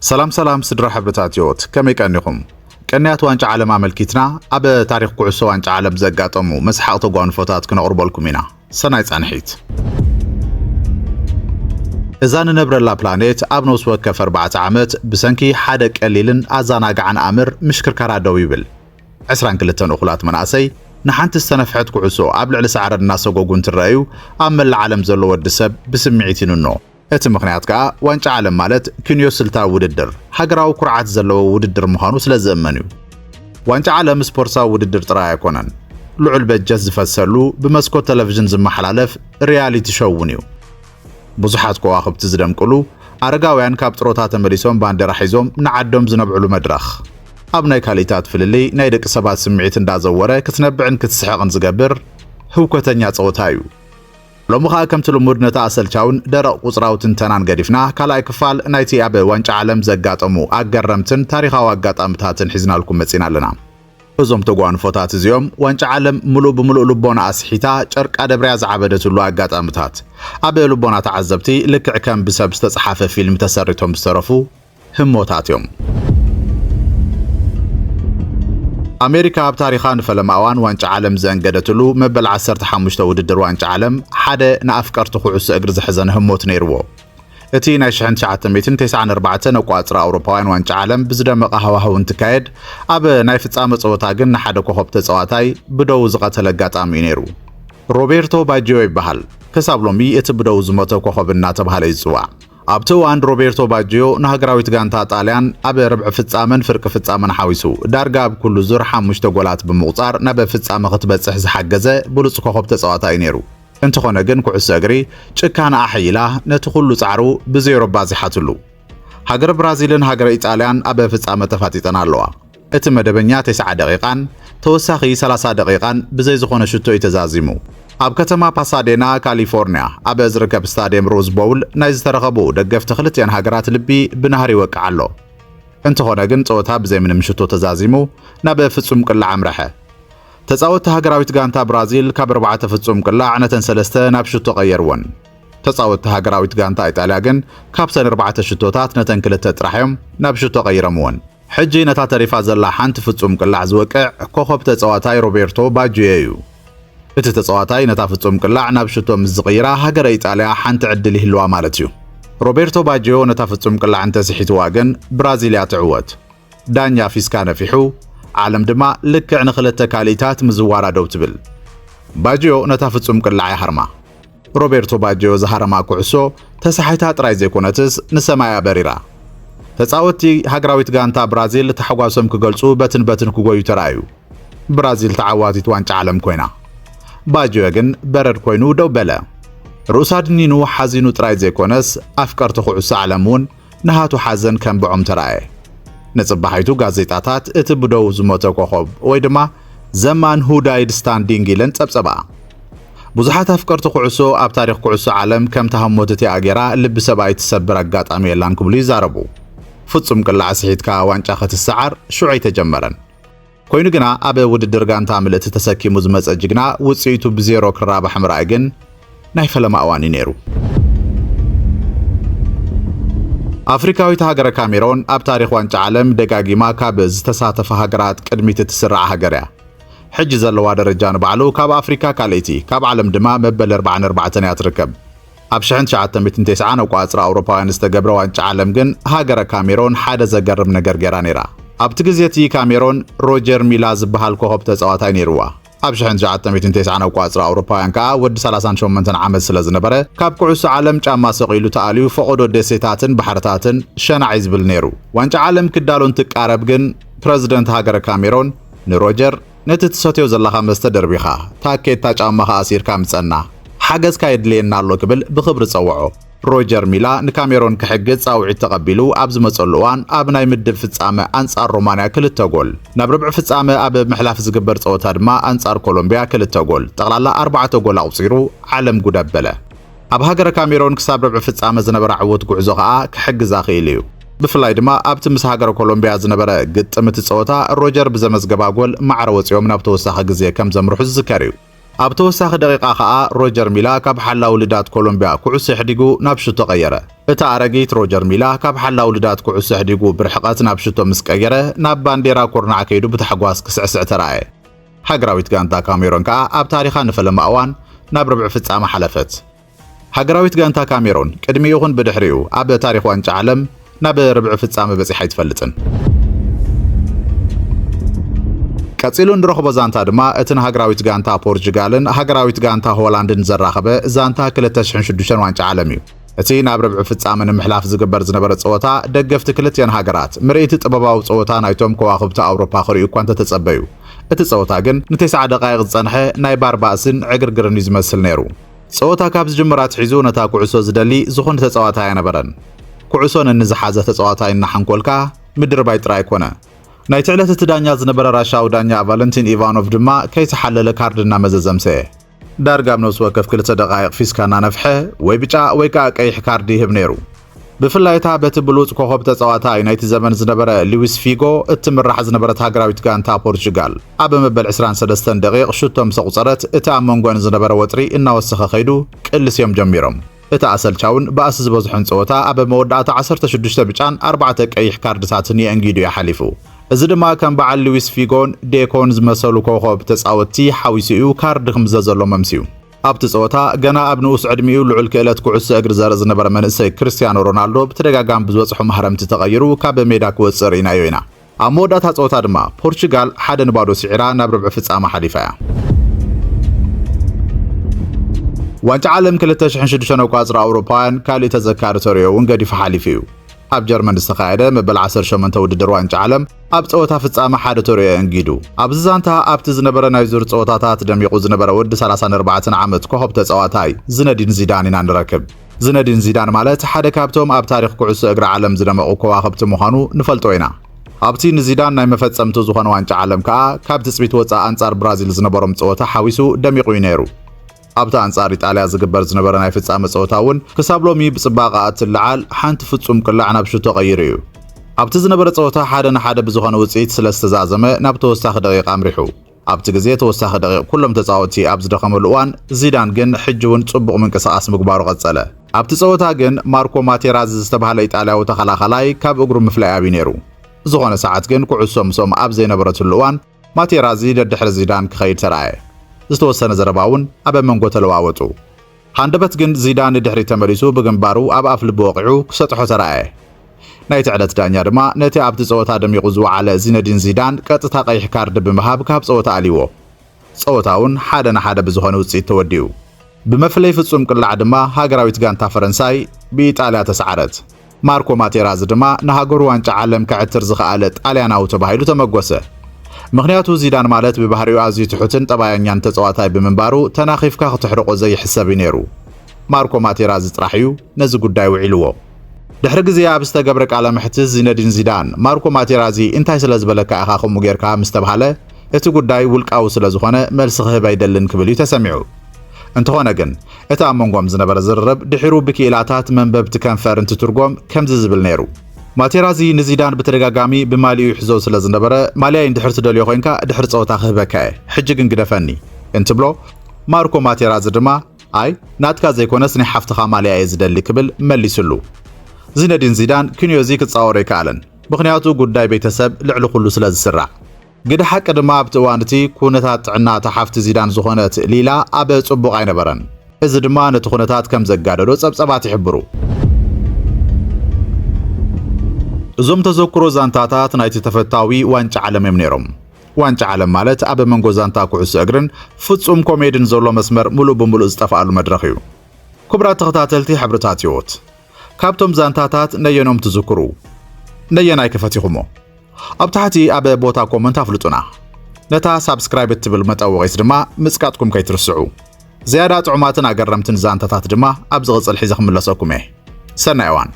سلام سدرا حبرتاتيوت كمي كأنكم كأنيات وانجا عالم عملكيتنا أبا تاريخ كعسو وانجا عالم زقاتمو مسحق تقوان فوتات كنا قربالكم هنا سنايت عنحيت إذان نبر الله بلانيت أبنوس وكف 4 عامت بسنكي حادك قليلن أزانا قعن أمر مشكر كرا دويبل عسران كلتن أخلات مناسي نحانت السنفحت كعسو قبل على سعر الناس وقوقون ترأيو أما العالم زلو ودسب بسمعيتين النو እቲ ምኽንያት ከዓ ዋንጫ ዓለም ማለት ክንዮ ስልታ ውድድር ሃገራዊ ኩርዓት ዘለዎ ውድድር ምዃኑ ስለዘመን እዩ ዋንጫ ዓለም ስፖርታዊ ውድድር ጥራይ ኣይኮነን ልዑል በጀት ዝፈሰሉ ብመስኮት ቴሌቪዥን ዝመሓላለፍ ሪያሊቲ ሾውን እዩ ብዙሓት ከዋኽብቲ ዝደምቅሉ ኣረጋውያን ካብ ጥሮታ ተመሊሶም ባንዴራ ሒዞም ንዓዶም ዝነብዕሉ መድረኽ ኣብ ናይ ካሊታት ፍልሊ ናይ ደቂ ሰባት ስምዒት እንዳዘወረ ክትነብዕን ክትስሕቕን ዝገብር ህውከተኛ ፀወታ እዩ لومخا كم تلمود نتا أسلشاون درق قصراوتن تنان قديفنا كالاي كفال نايتي أبي وانش عالم زقاتمو أقرمتن تاريخا وقاتمتاتن حزنا لكم متسينا لنا وزوم تقوان فوتات زيوم وانش عالم ملو بملو لبونا أسحيتا شرق أدبرياز عبدتو لو أقاتمتات أبي لبونا تعذبتي لك عكام بسبب ستصحافة فيلم تسريتهم بسترفو هموتاتيوم أمريكا بتاريخان فلماوان وانش عالم زنقدتلو مبل 15 وددر وانش عالم حدا نافكرت خوعس اجر زحزن هموت نيرو اتي ناشحن 994 نقاطر اوروباوያን وانش عالم بزدمق هواهو انتكايد اب ناي فصامه صوتا ግን حدا كوخب تصواتاي بدو زقتل غاطام ينيرو روبرتو باجيو يبحال كسابلومي ات بدو زموتو كوخبنا تبحال يصوا أبتو عند روبرتو باجيو نهجراويت جانتا طاليان أبي ربع فتسامن فرق فتسامن حاويسو دارجا بكل زور حمش تقولات بمقطار نبى فتسامن خطبة سحز حجزة بلص كخب تسعة ينيرو انت خنا جن كعس أجري شكان أحيله نتخلو تعرو بزيرو بازي حتلو هجر برازيلن هجر إيطاليان أبي فتسامن تفاتيتنا اللوا اتم دبنيات 9 دقيقة توسخي 3 دقيقة بزي زخون شتو يتزازيمو أب كتما باسادينا كاليفورنيا أب أزركب ستاديوم روز بول نايز ترغبو دقفت خلطيان هاجرات لبي بنهاري وقعلو انت هنا جن صوتها بزي من مشتو تزازيمو نبي فتصوم كل عمرحه تصوت هاجراويت غانتا برازيل كاب 4 فتصوم كل عنتن 3 نابشتو غيرون تصوت هاجراويت غانتا ايطاليا جن كاب 4 شتوتات نتن كلته طرحيم نابشتو غيرمون حجي نتا تريفا زلا حنت فتصوم كل عزوقع كوخب تصواتاي روبرتو باجيو እቲ ተጻዋታይ ነታ ፍጹም ቅላዕ ናብ ሽቶም ዝቕይራ ሃገር ኢጣልያ ሓንቲ ዕድል ይህልዋ ማለት እዩ ሮቤርቶ ባጂዮ ነታ ፍጹም ቅላዕ እንተስሒትዋ ግን ብራዚልያ ትዕወት ዳኛ ፊስካ ነፊሑ ዓለም ድማ ልክዕ ንኽልተ ካሊታት ምዝዋራ ደው ትብል ባጂዮ ነታ ፍጹም ቅላዕ ይሃርማ ሮቤርቶ ባጂዮ ዝሃረማ ኩዕሶ ተሳሒታ ጥራይ ዘይኮነትስ ንሰማያ በሪራ ተጻወቲ ሃገራዊት ጋንታ ብራዚል ተሓጓሶም ክገልጹ በትን ክጎዩ ተራዩ ብራዚል ተዓዋቲት ዋንጫ ዓለም ኮይና باجو ግን በረድ ኮይኑ ደው በለ ሩሳድኒኑ ሓዚኑ ጥራይ ዘይኮነስ ኣፍቀርቱ ኩዕሶ ዓለሙን ንሃቱ ሓዘን ከም ብዖም ተራየ ነጽባሒቱ ጋዜጣታት እቲ ብደው ዝሞተ ኮኸብ ወይ ድማ ዘማን ሁ ዳይድ ስታንዲንግ ኢለን ጸብጸባ ብዙሓት ኣፍቀርቱ ኩዕሶ ኣብ ታሪኽ ኩዕሶ ዓለም ከም ተሃሞተቲ ኣገራ ልቢ ሰብኣይ ተሰብር ኣጋጣሚ የላን ክብሉ ይዛረቡ ፍጹም ቅላዕ ስሒትካ ዋንጫ ክትሰዓር ሹዓይ ተጀመረን ኮይኑ ግና ኣብ ውድድር ጋንታ ምልእቲ ተሰኪሙ ዝመጸ ጅግና ውጽኢቱ ብዜሮ ክራባሕ ምርኣይ ግን ናይ ፈለማ እዋን ነይሩ ኣፍሪካዊት ሃገር ካሜሮን ኣብ ታሪኽ ዋንጫ ዓለም ደጋጊማ ካብ ዝተሳተፈ ሃገራት ቅድሚት እትስራዕ ሃገር እያ ሕጂ ዘለዋ ደረጃ ንባዕሉ ካብ ኣፍሪካ ካልእቲ ካብ ዓለም ድማ መበል 44 እያ ትርከብ ኣብ 1990 ነቋጽራ ኣውሮፓውያን ዝተገብረ ዋንጫ ዓለም ግን ሃገር ካሜሮን ሓደ ዘገርም ነገር ገይራ ነይራ ኣብቲ ግዜቲ ካሜሮን ሮጀር ሚላ ዝበሃል ኮኸብ ተጻዋታይ ነይሩዋ ኣብ 1990 ቋጽራ ኣውሮፓውያን ከዓ ወዲ 38 ዓመት ስለ ዝነበረ ካብ ኩዕሶ ዓለም ጫማ ሰቂሉ ተኣልዩ ፈቆዶ ደሴታትን ባሕርታትን ሸናዕ ዝብል ነይሩ ዋንጫ ዓለም ክዳሎን ትቃረብ ግን ፕሬዝደንት ሃገር ካሜሮን ንሮጀር ነቲ ትሰትዮ ዘለኻ መስተ ደርቢኻ ታኬታ ጫማኻ ኣሲርካ ምጸና ሓገዝካ የድልየና ኣሎ ክብል ብኽብሪ ጸውዖ ሮጀር ሚላ ንካሜሮን ክሕግዝ ጻውዒት ተቐቢሉ ኣብ ዝመጸሉ እዋን ኣብ ናይ ምድብ ፍጻመ ኣንጻር ሮማንያ 2 ጎል ናብ ርብዕ ፍጻመ ኣብ ምሕላፍ ዝግበር ጸወታ ድማ ኣንጻር ኮሎምቢያ 2 ጎል ጠቕላላ 4 ጎል ኣውፂሩ ዓለም ጉድ ኣበለ ኣብ ሃገር ካሜሮን ክሳብ ርብዕ ፍጻመ ዝነበረ ዕወት ጉዕዞ ከዓ ክሕግዝ ኣኽኢሉ እዩ ብፍላይ ድማ ኣብቲ ምስ ሃገር ኮሎምቢያ ዝነበረ ግጥምቲ ጸወታ ሮጀር ብዘመዝገባ ጎል ማዕረ ወፂኦም ናብ ተወሳኺ ግዜ ከም ዘምርሑ ዝዝከር እዩ ኣብ ተወሳኺ ደቂቓ ከዓ ሮጀር ሚላ ካብ ሓላዊ ውልዳት ኮሎምብያ ኩዕሶ ሕዲጉ ናብ ሽቶ ቀየረ። እታ ኣረጊት ሮጀር ሚላ ካብ ሓላዊ ውልዳት ኩዕሶ ሕዲጉ ብርሕቐት ናብ ሽቶ ምስ ቀየረ ናብ ባንዴራ ኮርናዕ ከይዱ ብተሓጓስ ክስዕስዕ ተረኣየ። ሃገራዊት ጋንታ ካሜሮን ከዓ ኣብ ታሪኻ ንፈለማ እዋን ናብ ርብዕ ፍጻመ ሓለፈት። ሃገራዊት ጋንታ ካሜሮን ቅድሚ ይኹን ብድሕሪኡ ኣብ ታሪኽ ዋንጫ ዓለም ናብ ርብዕ ፍጻመ በፂሓ ኣይትፈልጥን። ቀፂሉ ንረኽቦ ዛንታ ድማ እቲ ሃገራዊት ጋንታ ፖርቹጋልን ሃገራዊት ጋንታ ሆላንድን ዘራኸበ ዛንታ 2006 ዋንጫ ዓለም እዩ። እቲ ናብ ርብዕ ፍጻመ ንምሕላፍ ዝግበር ዝነበረ ፀወታ ደገፍቲ ክልቲአን ሃገራት ምርኢት ጥበባዊ ፀወታ ናይቶም ከዋኽብቲ ኣውሮፓ ክሪኡ እኳ እንተተጸበዩ፣ እቲ ፀወታ ግን ን9 ደቓይቕ ዝጸንሐ ናይ ባርባእስን ዕግርግርን እዩ ዝመስል ነይሩ። ፀወታ ካብ ዝጅምራት ሒዙ ነታ ኩዕሶ ዝደሊ ዝኾነ ተፃዋታይ ኣይነበረን። ኩዕሶ ንዝሓዘ ተፃዋታይ እናሓንኮልካ ምድርባይ ጥራይ ኮነ። ናይ ትዕለት እቲ ዳኛ ዝነበረ ራሻዊ ዳኛ ቫለንቲን ኢቫኖቭ ድማ ከይተሓለለ ካርድ እናመዘዘምሰየ። ዳርጋ ኣብ ነፍሲ ወከፍ 2 ደቓይቕ ፊስካ እናነፍሐ ወይ ብጫ ወይ ከዓ ቀይሕ ካርዲ ይህብ ነይሩ። ብፍላይታ በቲ ብሉፅ ኮኸብ ተፃዋታይ ናይቲ ዘመን ዝነበረ ሉዊስ ፊጎ እትምራሕ ዝነበረት ሃገራዊት ጋንታ ፖርቹጋል ኣብ መበል 23 ደቂቕ ሽቶ ምስ ቁፀረት እቲ ኣብ መንጎን ዝነበረ ወጥሪ እናወሰኸ ኸይዱ ቅልስ እዮም ጀሚሮም። እቲ ኣሰልቻውን ባእሲ ዝበዝሖን ፀወታ ኣብ መወዳእታ 16 ብጫን 4 ቀይሕ ካርድታትን የእንጊዱ ሓሊፉ። እዚ ድማ ከም በዓል ሉዊስ ፊጎን ዴኮን ዝመሰሉ ኮኸብ ተፃወቲ ሓዊሱ እዩ ካርድ ክምዘዘሎ መምሲዩ። ኣብቲ ፀወታ ገና ኣብ ንኡስ ዕድሚኡ ልዑል ክእለት ኩዕሶ እግሪ ዘርኢ ዝነበረ መንእሰይ ክርስቲያኖ ሮናልዶ ብተደጋጋሚ ብዝበፅሑ ማህረምቲ ተቐይሩ ካብ ሜዳ ክወፅእ ርኢናዮ ኢና። ኣብ መወዳእታ ፀወታ ድማ ፖርቹጋል 1-0 ስዒራ ናብ ርብዕ ፍጻመ ሓሊፋ እያ። ዋንጫ ዓለም 2006 ቋፅራ ኣውሮፓውያን ካልእ ተዘካሪ ተሪዮ እውን ገዲፉ ሓሊፉ እዩ። ኣብ ጀርመን ዝተኻየደ መበል 18 ውድድር ዋንጫ ዓለም ኣብ ፀወታ ፍጻመ ሓደ ተሪዮ እንጊዱ። ኣብዚ ዛንታ ኣብቲ ዝነበረ ናይ ዙር ፀወታታት ደሚቑ ዝነበረ ወዲ 34 ዓመት ኮኸብ ተፃዋታይ ዝነዲን ዚዳን ኢና ንረክብ። ዝነዲን ዚዳን ማለት ሓደ ካብቶም ኣብ ታሪኽ ኩዕሶ እግሪ ዓለም ዝደመቑ ከዋኽብቲ ምዃኑ ንፈልጦ ኢና። ኣብቲ ንዚዳን ናይ መፈጸምቲ ዝኾነ ዋንጫ ዓለም ከዓ ካብ ትፅቢት ወፃኢ ኣንጻር ብራዚል ዝነበሮም ፀወታ ሓዊሱ ደሚቑ እዩ ነይሩ። ኣብታ ኣንጻር ኢጣልያ ዝግበር ዝነበረ ናይ ፍጻመ ፀወታ እውን ክሳብ ሎሚ ብፅባቐ እትለዓል ሓንቲ ፍጹም ቅላዕ ናብ ሽቶ ቀይሩ እዩ። ኣብቲ ዝነበረ ፀወታ 1-1 ብዝኾነ ውፅኢት ስለ ዝተዛዘመ ናብ ተወሳኺ ደቂቕ ኣምሪሑ። ኣብቲ ግዜ ተወሳኺ ደቂቕ ኩሎም ተፃወቲ ኣብ ዝደኸመሉ እዋን ዚዳን ግን ሕጂ እውን ጽቡቕ ምንቅስቓስ ምግባሩ ቀጸለ። ኣብቲ ፀወታ ግን ማርኮ ማቴራዚ ዝተባህለ ኢጣልያዊ ተኸላኻላይ ካብ እግሩ ምፍላይ ኣብዩ ነይሩ። ዝኾነ ሰዓት ግን ኩዕሶ ምሶም ኣብ ዘይነበረትሉ እዋን ማቴራዚ ደድሕሪ ዚዳን ክኸይድ ተረኣየ። ዝተወሰነ ዘረባ እውን ኣብ መንጎ ተለዋወጡ። ሃንደበት ግን ዚዳን ድሕሪ ተመሊሱ ብግንባሩ ኣብ ኣፍ ልቢ ወቂዑ ክሰጥሖ ተረኣየ። ናይ ትዕለት ዳኛ ድማ ነቲ ኣብቲ ፀወታ ደሚቑ ዝወዓለ ዚነዲን ዚዳን ቀጥታ ቀይሕ ካርድ ብምሃብ ካብ ፀወታ ኣልይዎ። ፀወታ እውን 1-1 ብዝኾነ ውፅኢት ተወዲኡ። ብመፍለይ ፍጹም ቅላዕ ድማ ሃገራዊት ጋንታ ፈረንሳይ ብኢጣልያ ተሰዓረት። ማርኮ ማቴራዚ ድማ ንሃገሩ ዋንጫ ዓለም ክዕትር ዝኸኣለ ጣልያናዊ ተባሂሉ ተመጎሰ። ምክንያቱ ዚዳን ማለት ብባህሪኡ ኣዝዩ ትሑትን ጠባያኛን ተፃዋታይ ብምንባሩ ተናኺፍካ ክትሕርቆ ዘይሕሰብ ነይሩ። ማርኮ ማቴራዚ ጥራሕ እዩ ነዚ ጉዳይ ውዒልዎ። ድሕሪ ግዜ ኣብ ዝተገብረ ቃለ ምሕትት ዚነዲን ዚዳን ማርኮ ማቴራዚ እንታይ ስለ ዝበለካ ኢኻ ከምኡ ጌርካ ምስ ተባሃለ እቲ ጉዳይ ውልቃዊ ስለ ዝኾነ መልሲ ክህብ ኣይደልን ክብል እዩ ተሰሚዑ። እንተኾነ ግን እቲ ኣብ መንጎም ዝነበረ ዝርርብ ድሒሩ ብክኢላታት መንበብቲ ከንፈር እንትትርጎም ከምዚ ዝብል ነይሩ። ማቴራዚ ንዚዳን ብተደጋጋሚ ብማሊኡ ይሕዞ ስለ ዝነበረ ማልያይ እንድሕር ትደልዮ ኮይንካ ድሕሪ ፀወታ ክህበካ ሕጂ ግን ግደፈኒ እንትብሎ ማርኮ ማቴራዚ ድማ ኣይ ናትካ ዘይኮነስ ናይ ሓፍትኻ ማልያ እየ ዝደሊ ክብል መሊሱሉ። ዚነዲን ዚዳን ክንዮዚ ክፃወሮ ይከኣለን፣ ምክንያቱ ጉዳይ ቤተሰብ ልዕሊ ኩሉ ስለ ዝስራዕ። ግደ ሓቂ ድማ ኣብቲ እዋን እቲ ኩነታት ጥዕና ተሓፍቲ ዚዳን ዝኾነት ሊላ ኣብ ፅቡቕ ኣይነበረን። እዚ ድማ ነቲ ኩነታት ከም ዘጋደዶ ፀብፀባት ይሕብሩ። እዞም ተዘክሮ ዛንታታት ናይቲ ተፈታዊ ዋንጫ ዓለም እዮም ነይሮም። ዋንጫ ዓለም ማለት ኣብ መንጎ ዛንታ ኩዕሶ እግርን ፍጹም ኮሜድን ዘሎ መስመር ሙሉእ ብምሉእ ዝጠፍኣሉ መድረኽ እዩ። ክቡራት ተኸታተልቲ ሕብርታት ህይወት ካብቶም ዛንታታት ነየኖም ትዝክሩ? ነየናይ ክፈቲኹሞ? ኣብ ታሕቲ ኣብ ቦታ ኮመንት ኣፍልጡና። ነታ ሳብስክራይብ እትብል መጠወቒት ድማ ምጽቃጥኩም ከይትርስዑ። ዝያዳ ጥዑማትን ኣገረምትን ዛንታታት ድማ ኣብ ዝቕጽል ሒዘ ክምለሰኩም እየ። ሰናይ እዋን።